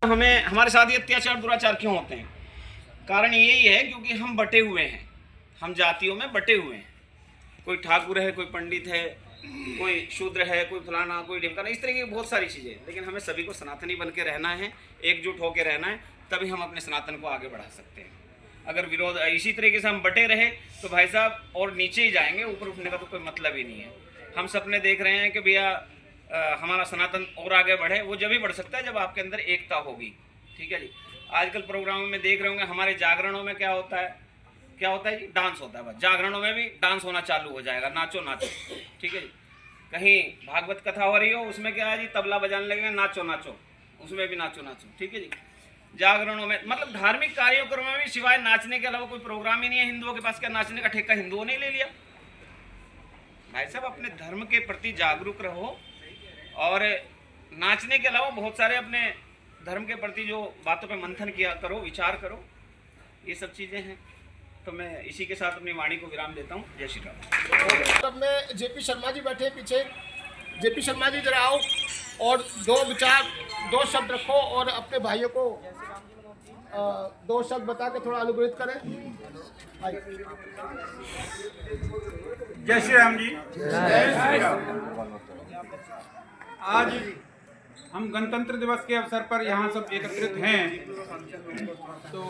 हमें हमारे साथ ये अत्याचार दुराचार क्यों होते हैं? कारण यही है क्योंकि हम बटे हुए हैं, हम जातियों में बटे हुए हैं। कोई ठाकुर है, कोई पंडित है, कोई शूद्र है, कोई फलाना, कोई ढिमकाना, इस तरह की बहुत सारी चीज़ें। लेकिन हमें सभी को सनातनी बन के रहना है, एकजुट होकर रहना है, तभी हम अपने सनातन को आगे बढ़ा सकते हैं। अगर विरोध इसी तरीके से हम बटे रहे तो भाई साहब और नीचे ही जाएंगे, ऊपर उठने का तो कोई मतलब ही नहीं है। हम सपने देख रहे हैं कि भैया हमारा सनातन और आगे बढ़े, वो जब ही बढ़ सकता है जब आपके अंदर एकता होगी। ठीक है जी। आजकल प्रोग्रामों में देख रहे होंगे, हमारे जागरणों में क्या होता है जी, डांस होता है। बस जागरणों में भी डांस होना चालू हो जाएगा, नाचो नाचो। ठीक है जी। कहीं भागवत कथा हो रही हो, उसमें क्या है जी, तबला बजाने लगेंगे, नाचो नाचो, उसमें भी नाचो नाचो। ठीक है जी। जागरणों में मतलब धार्मिक कार्यक्रमों में भी सिवाय नाचने के अलावा कोई प्रोग्राम ही नहीं है। हिंदुओं के पास क्या नाचने का ठेका हिंदुओं ने ले लिया? भाई साहब अपने धर्म के प्रति जागरूक रहो, और नाचने के अलावा बहुत सारे अपने धर्म के प्रति जो बातों पे मंथन किया करो, विचार करो, ये सब चीज़ें हैं। तो मैं इसी के साथ अपनी वाणी को विराम देता हूँ। जय श्री राम। अब में जेपी शर्मा जी बैठे पीछे। जेपी शर्मा जी जरा आओ और दो विचार, दो शब्द रखो और अपने भाइयों को दो शब्द बता के थोड़ा अनुग्रहित करें। जय श्री राम जी। जय श्री राम। आज हम गणतंत्र दिवस के अवसर पर यहाँ सब एकत्रित हैं, तो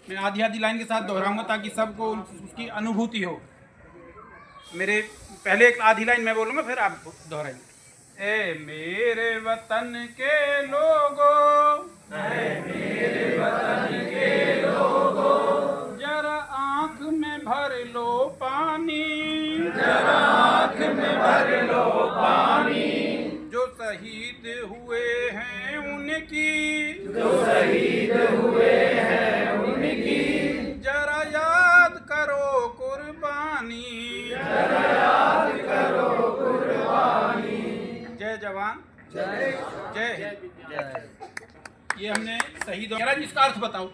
मैं आधी आधी लाइन के साथ दोहराऊंगा ताकि सबको उसकी अनुभूति हो। मेरे पहले एक आधी लाइन मैं बोलूँगा, फिर आप दोहराएंगे। ए मेरे वतन के लोगों, मेरे वतन के लोगों, जरा आँख में भर लो पानी, जरा आँख में भर लो पानी। जो शहीद हुए हैं उनकी, जो शहीद हुए हैं उनकी, जरा याद करो कुर्बानी, जरा याद करो कुर्बानी। जय जवान जय हिंद। ये हमने शहीद जिसका अर्थ बताओ,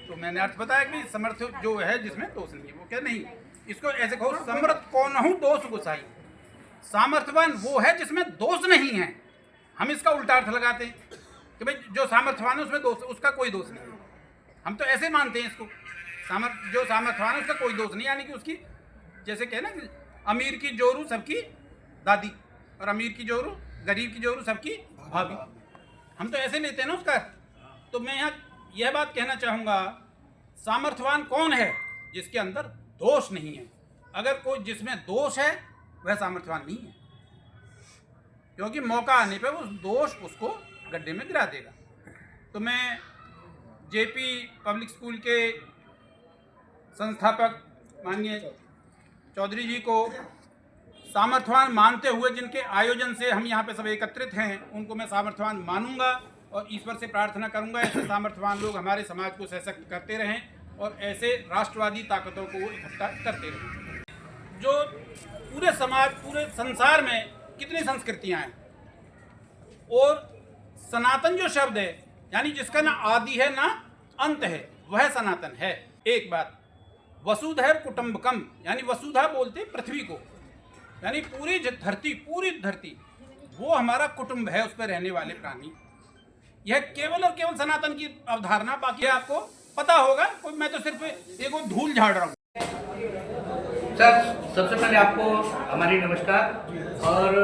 तो मैंने अर्थ बताया कि समर्थ जो है जिसमें दोष नहीं है, वो क्या नहीं, इसको ऐसे कहो, समर्थ कौन हूँ दोष गुसाई। सामर्थ्यवान वो है जिसमें दोष नहीं है। हम इसका उल्टा अर्थ लगाते हैं कि भाई जो सामर्थ्यवान है उसमें दोष, उसका कोई दोष नहीं है। हम तो ऐसे मानते हैं इसको, जो सामर्थ्यवान है उसका कोई दोष नहीं, यानी कि उसकी जैसे कहे ना कि अमीर की जोरू सबकी दादी और अमीर की जोरू, गरीब की जोरू सबकी भाभी। हम तो ऐसे लेते हैं ना उसका। तो मैं यहाँ यह बात कहना चाहूँगा, सामर्थ्यवान कौन है? जिसके अंदर दोष नहीं है। अगर कोई जिसमें दोष है वह सामर्थ्यवान नहीं है, क्योंकि मौका आने पर वो दोष उसको गड्ढे में गिरा देगा। तो मैं जेपी पब्लिक स्कूल के संस्थापक माननीय चौधरी जी को सामर्थ्यवान मानते हुए, जिनके आयोजन से हम यहाँ पे सब एकत्रित हैं, उनको मैं सामर्थ्यवान मानूंगा और ईश्वर से प्रार्थना करूंगा ऐसे सामर्थ्यवान लोग हमारे समाज को सशक्त करते रहें और ऐसे राष्ट्रवादी ताकतों को इकट्ठा करते रहें। जो पूरे समाज, पूरे संसार में कितनी संस्कृतियां हैं, और सनातन जो शब्द है, यानी जिसका ना आदि है ना अंत है, वह सनातन है। एक बात, वसुधैव कुटुंबकम, यानी वसुधा बोलते पृथ्वी को, यानी पूरी धरती वो हमारा कुटुंब है, उस पर रहने वाले प्राणी। यह केवल और केवल सनातन की अवधारणा, बाकी आपको पता होगा, कोई मैं तो सिर्फ एक धूल झाड़ रहा हूँ। सर, सबसे पहले आपको हमारी नमस्कार और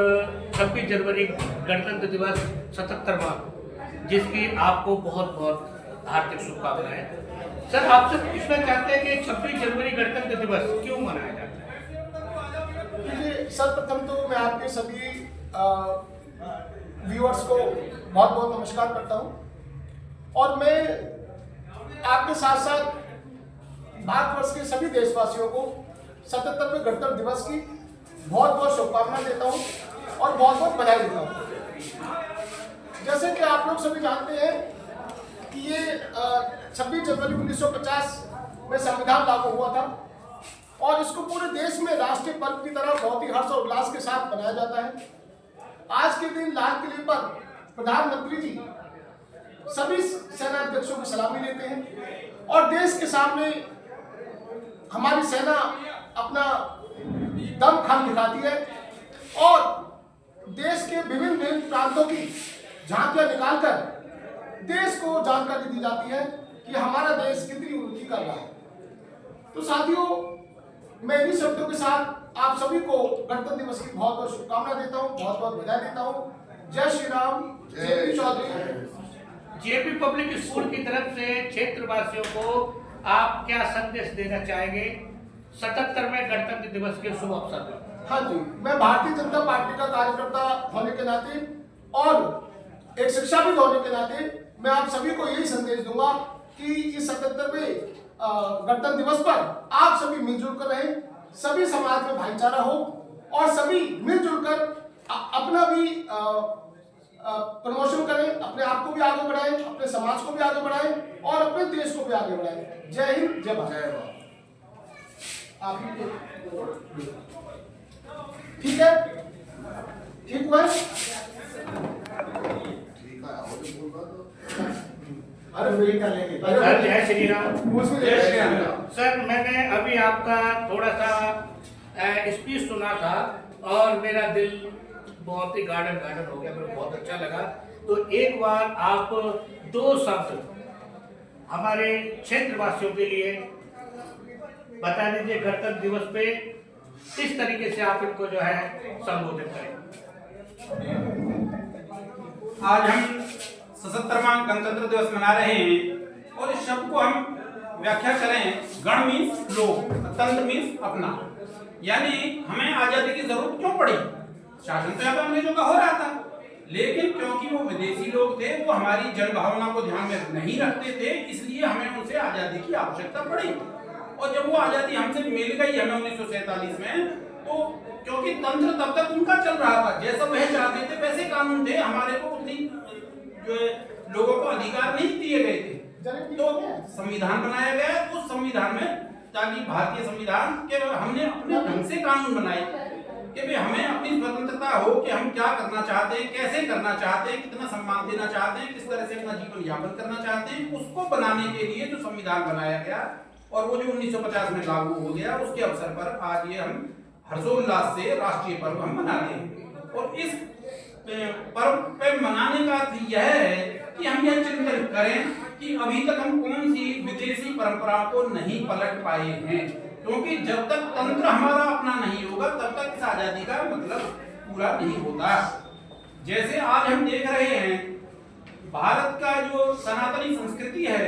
26 जनवरी गणतंत्र दिवस 77वां, जिसकी आपको बहुत बहुत हार्दिक शुभकामनाएं। सर, आपसे पूछना चाहते हैं कि 26 जनवरी गणतंत्र दिवस क्यों मनाया जाता है? देखिए, सर्वप्रथम तो मैं आपके सभी व्यूअर्स को बहुत बहुत नमस्कार करता हूं, और मैं आपके साथ साथ भारतवर्ष के सभी देशवासियों को 77वें गणतंत्र दिवस की बहुत बहुत शुभकामनाएं देता हूं और बहुत बहुत बधाई देता हूं। जैसे कि आप लोग सभी जानते हैं कि ये 26 जनवरी 1950 में संविधान लागू हुआ था, और इसको पूरे देश में राष्ट्रीय पर्व की तरह बहुत ही हर्ष और उल्लास के साथ मनाया जाता है। आज के दिन लाल किले पर प्रधानमंत्री जी सभी सेनाध्यक्षों की सलामी लेते हैं और देश के सामने हमारी सेना अपना दम खम दिखाती है, और देश के विभिन्न प्रांतों की झांकियां निकालकर देश को जानकारी दी जाती है कि हमारा देश कितनी उन्नति कर रहा है। तो साथियों, मैं इन्हीं शब्दों के साथ आप सभी को गणतंत्र दिवस की बहुत बहुत शुभकामनाएं देता हूँ, बहुत बहुत बधाई देता हूँ। जय Shri Ram. JP Chaudhary. JP public school की तरफ से क्षेत्रवासियों को आप क्या संदेश देना चाहेंगे 77वें गणतंत्र दिवस के शुभ अवसर पर? हाँ जी, मैं भारतीय जनता पार्टी का कार्यकर्ता होने के नाते और एक शिक्षाविद होने के नाते मैं आप सभी को यही संदेश दूंगा कि इस 77वें गणतंत्र दिवस पर आप सभी मिलजुल कर रहें, सभी समाज में भाईचारा हो और सभी मिलजुल कर अपना भी प्रमोशन करें, अपने आप को भी आगे बढ़ाएं, अपने समाज को भी आगे बढ़ाएं और अपने देश को भी आगे बढ़ाएं। जय हिंद, जय भारत। आप ठीक है? ठीक हुआ? अरे सर जय श्री राम। सर मैंने अभी आपका थोड़ा सा स्पीच सुना था और मेरा दिल बहुत ही गार्डन हो गया, मुझे बहुत अच्छा लगा। तो एक बार आप 2 शब्द हमारे क्षेत्रवासियों के लिए बता दीजिए, गणतंत्र दिवस पे किस तरीके से आप इनको जो है संबोधित करें। आज हम 77वां गणतंत्र दिवस मना रहे हैं और इस शब्द को हम व्याख्या करें, गण मीन्स लोग, तंत्र मीन्स अपना, यानी हमें आजादी की जरूरत क्यों पड़ी? शासन तो यहाँ पे अंग्रेजों का हो रहा था, लेकिन क्योंकि वो विदेशी लोग थे, वो हमारी जन भावना को ध्यान में नहीं रखते थे, इसलिए हमें उनसे आजादी की आवश्यकता पड़ी। और जब वो आजादी हमसे मिल गई हमें 1947 में, तो क्योंकि तंत्र तब तक उनका चल रहा था, जैसा वह चाहते थे वैसे कानून थे, हमारे को उतनी जो लोगों को अधिकार नहीं दिए गए थे। तो संविधान बनाया गया, उस संविधान में ताकि भारतीय संविधान के हमने अपने ढंग से कानून बनाए कि भाई हमें अपनी स्वतंत्रता हो कि हम क्या करना चाहते हैं, कैसे करना चाहते हैं, कितना सम्मान देना चाहते हैं, किस तरह से अपना जीवन यापन करना चाहते हैं, उसको बनाने के लिए जो संविधान बनाया गया और वो जो 1950 में लागू हो गया, उसके अवसर पर आज ये हम हर्षोल्लास से राष्ट्रीय पर्व हम मनाते हैं। और इस पर्व पे मनाने का अर्थ यह है कि हम यह चिंतन करें कि अभी तक हम कौन सी विदेशी परंपराओं को नहीं पलट पाए हैं, क्योंकि जब तक तंत्र हमारा अपना नहीं होगा तब तक इस आजादी का मतलब पूरा नहीं होता। जैसे आज हम देख रहे हैं, भारत का जो सनातनी संस्कृति है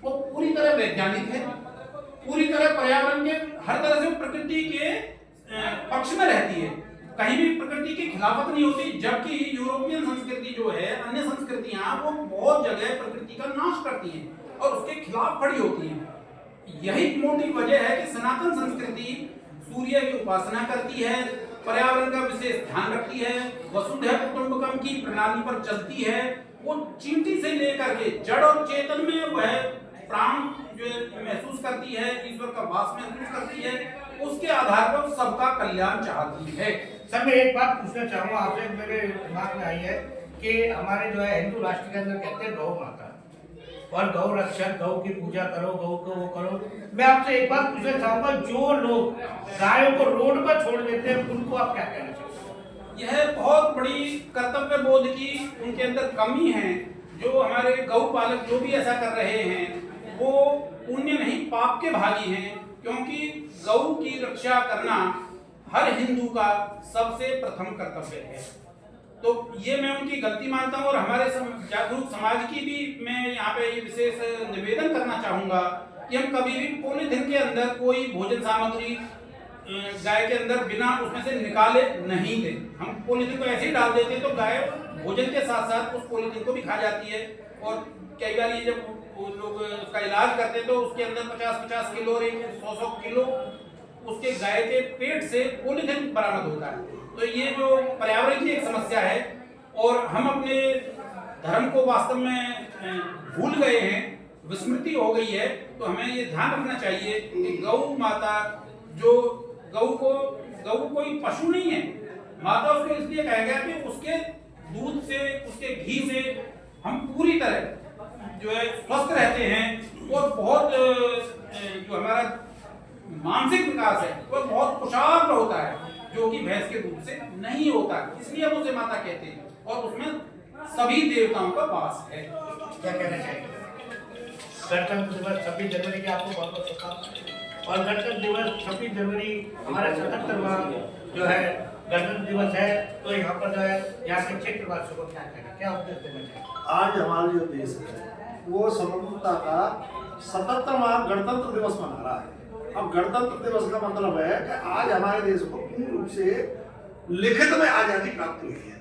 वो पूरी तरह वैज्ञानिक है, पूरी तरह पर्यावरण के हर तरह से प्रकृति के पक्ष में रहती है, कहीं भी प्रकृति की खिलाफत नहीं होती। जबकि यूरोपियन संस्कृति जो है, अन्य संस्कृतियां, वो बहुत जगह प्रकृति का नाश करती हैं और उसके खिलाफ खड़ी होती हैं। यही मोटी वजह है कि सनातन संस्कृति सूर्य की उपासना करती है, पर्यावरण का विशेष ध्यान रखती है, वसुधैव कुटुंबकम की प्रणाली पर चलती है। वो चींटी से लेकर के जड़ और चेतन में वह प्राण जो महसूस करती है, ईश्वर का वास महसूस करती है, उसके आधार पर सबका कल्याण चाहती है। सर मैं एक बात पूछना चाहूँगा आपसे, मेरे दिमाग में आई है कि हमारे जो है हिंदू राष्ट्र के अंदर कहते हैं गौ माता और गौ रक्षक, गौ की पूजा करो, गौ को वो करो। मैं आपसे एक बात पूछना चाहूँगा, जो लोग गायों को रोड पर छोड़ देते हैं उनको आप क्या कहना चाहते हैं? यह बहुत बड़ी कर्तव्य बोध की उनके अंदर कमी है। जो हमारे गौ पालक जो भी ऐसा कर रहे हैं वो पुण्य नहीं पाप के भागी हैं, क्योंकि गौ की रक्षा करना हर हिंदू का सबसे प्रथम कर्तव्य है। तो ये मैं उनकी गलती मानता हूँ और हमारे जागरूक समाज की भी मैं यहाँ पे विशेष निवेदन करना चाहूँगा कि हम कभी भी पॉलीथिन के अंदर कोई भोजन सामग्री गाय के अंदर बिना उसमें से निकाले नहीं दें। हम पॉलीथिन को ऐसे ही डाल देते तो गाय भोजन के साथ साथ उस पॉलीथिन को भी खा जाती है। और कई बार ये जब वो लोग उसका इलाज करते हैं तो उसके अंदर 50-50 किलो और 100-100 किलो उसके गाय के पेट से पॉलीथिन बरामद होता है। तो ये जो पर्यावरण की एक समस्या है और हम अपने धर्म को वास्तव में भूल गए हैं, विस्मृति हो गई है। तो हमें ये ध्यान रखना चाहिए कि गौ माता, जो गौ कोई पशु नहीं है, माता उसको इसलिए कहा गया कि उसके दूध से, उसके घी से हम पूरी तरह जो है स्वस्थ रहते हैं और बहुत जो हमारा मानसिक विकास है वो बहुत खुशहाल होता है, जो कि भैंस के दूध से नहीं होता, इसलिए हम उसे माता कहते हैं। और उसमें सभी देवताओं का वास है। क्या कहना चाहिए? गणतंत्र दिवस 26 जनवरी की आपको बहुत बहुत शुभकामनाएं। और गणतंत्र दिवस 26 जनवरी हमारा 77वां जो है गणतंत्र दिवस है, तो यहाँ पर जो है यहाँ के क्षेत्रवासियों को क्या कहना, क्या उपदेश देना चाहिए? आज हमारा जो देश है वो स्वतंत्रता का 77वां गणतंत्र दिवस मना रहा है। अब गणतंत्र दिवस का मतलब है कि आज हमारे देश को पूर्ण रूप से लिखित में आजादी प्राप्त हुई है।